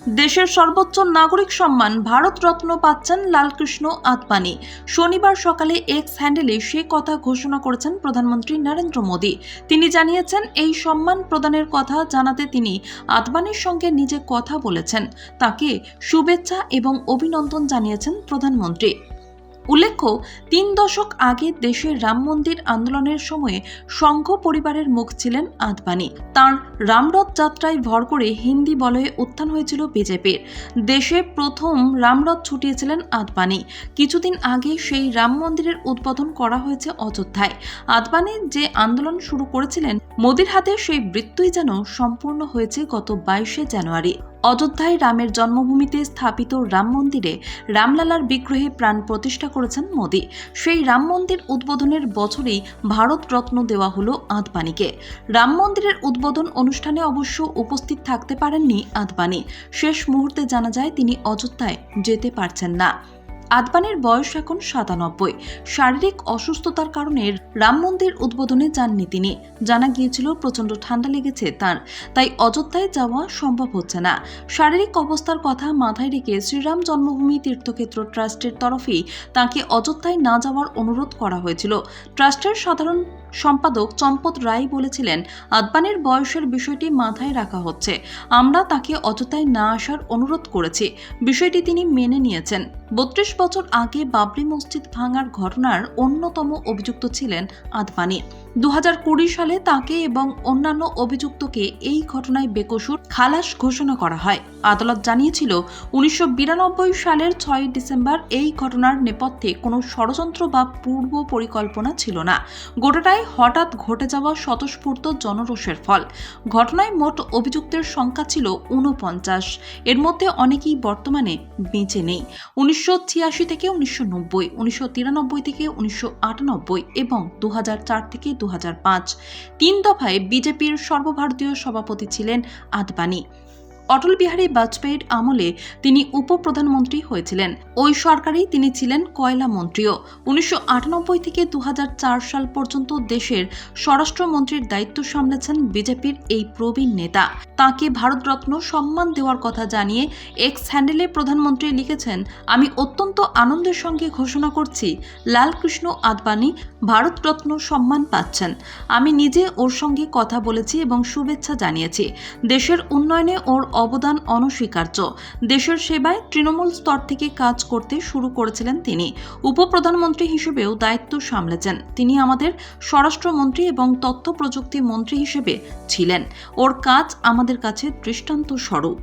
দেশের সর্বোচ্চ নাগরিক সম্মান ভারত রত্ন পাচ্ছেন লালকৃষ্ণ আদবানি। শনিবার সকালে এক্স হ্যান্ডেলে সে কথা ঘোষণা করেছেন প্রধানমন্ত্রী নরেন্দ্র মোদী। তিনি জানিয়েছেন, এই সম্মান প্রদানের কথা জানাতে তিনি আদবানির সঙ্গে নিজে কথা বলেছেন। তাকে শুভেচ্ছা এবং অভিনন্দন জানিয়েছেন প্রধানমন্ত্রী। উল্লেখ্য, ৩ দশক আগে দেশের রাম মন্দির আন্দোলনের সময়ে সংঘ পরিবারের মুখ ছিলেন আদবানি। তাঁর রামরথ যাত্রায় ভর করে হিন্দি বলয়ে উত্থান হয়েছিল বিজেপির। দেশে প্রথম রামরথ ছুটিয়েছিলেন আদবানি। কিছুদিন আগে সেই রাম মন্দিরের উদ্বোধন করা হয়েছে অযোধ্যায়। আদবানি যে আন্দোলন শুরু করেছিলেন, মোদির হাতে সেই বৃত্তই যেন সম্পূর্ণ হয়েছে গত 22শে জানুয়ারি। অযোধ্যায় রামের জন্মভূমিতে স্থাপিত রাম মন্দিরে রামলালার বিগ্রহে প্রাণ প্রতিষ্ঠা করেছেন মোদী। সেই রাম মন্দির উদ্বোধনের বছরেই ভারত রত্ন দেওয়া হলো আদবানিকে। রাম মন্দিরের উদ্বোধন অনুষ্ঠানে অবশ্য উপস্থিত থাকতে পারেননি আদবানি। শেষ মুহূর্তে জানা যায় তিনি অযোধ্যায় যেতে পারছেন না। আদবানির বয়স এখন 97। শারীরিক অসুস্থতার কারণে রাম মন্দির উদ্বোধনে যাননি তিনি। জানা গিয়েছিল প্রচণ্ড ঠান্ডা লেগেছে তার, তাই অযোধ্যায় যাওয়া সম্ভব হচ্ছে না। শারীরিক অবস্থার কথা মাথায় রেখে শ্রীরাম জন্মভূমি তীর্থক্ষেত্র ট্রাস্টের তরফেই তাঁকে অযোধ্যায় না যাওয়ার অনুরোধ করা হয়েছিল। ট্রাস্টের সাধারণ সম্পাদক চম্পত রায় বলেছিলেন, আদবানির বয়সের বিষয়টি মাথায় রাখা হচ্ছে। আমরা তাকে অযোধ্যায় না আসার অনুরোধ করেছি। বিষয়টি তিনি মেনে নিয়েছেন। 32 বছর আগে বাবরি মসজিদ ভাঙার ঘটনার অন্যতম অভিযুক্ত ছিলেন আদবানি। 2020 সালে তাকে এবং অন্যান্য অভিযুক্তকে এই ঘটনায় বেকসুর খালাস ঘোষণা করা হয়। আদালত জানিয়েছিল, 1992 সালের 6 ডিসেম্বর এই ঘটনার নেপথ্যে কোনো ষড়যন্ত্র বা পূর্ব পরিকল্পনা ছিল না। গোটাটাই হঠাৎ ঘটে যাওয়া স্বতঃস্ফূর্ত জনরোষের ফল। ঘটনায় মোট অভিযুক্তের সংখ্যা ছিল 49। এর মধ্যে অনেকেই বর্তমানে বেঁচে নেই। 1986 থেকে 1990, 1993 থেকে 1998 এবং 2004 থেকে 2005 3 দফায় বিজেপির সর্বভারতীয় সভাপতি ছিলেন আদবানি। অটল বিহারী বাজপেয়ীর আমলে তিনি উপপ্রধানমন্ত্রী হয়েছিলেন। ওই সরকারেই তিনি ছিলেন কয়লা মন্ত্রীও। 1998 থেকে 2004 সাল পর্যন্ত দেশের স্বরাষ্ট্রমন্ত্রীর দায়িত্ব সামলেছেন বিজেপির এই প্রবীণ নেতা। তাকে ভারতরত্ন সম্মান দেওয়ার কথা জানিয়ে এক্স হ্যান্ডেলে প্রধানমন্ত্রী লিখেছেন, আমি অত্যন্ত আনন্দের সঙ্গে ঘোষণা করছি, লালকৃষ্ণ আদবানি ভারতরত্ন সম্মান পাচ্ছেন। আমি নিজে ওর সঙ্গে কথা বলেছি এবং শুভেচ্ছা জানিয়েছি। দেশের উন্নয়নে ওর অবদান অনস্বীকার্য। দেশের সেবায় তৃণমূল স্তর থেকে কাজ করতে শুরু করেছিলেন তিনি। উপপ্রধানমন্ত্রী হিসেবেও দায়িত্ব সামলেছেন। তিনি আমাদের স্বরাষ্ট্রমন্ত্রী এবং তথ্য প্রযুক্তি মন্ত্রী হিসেবে ছিলেন। ওর কাজ আমাদের কাছে দৃষ্টান্ত স্বরূপ।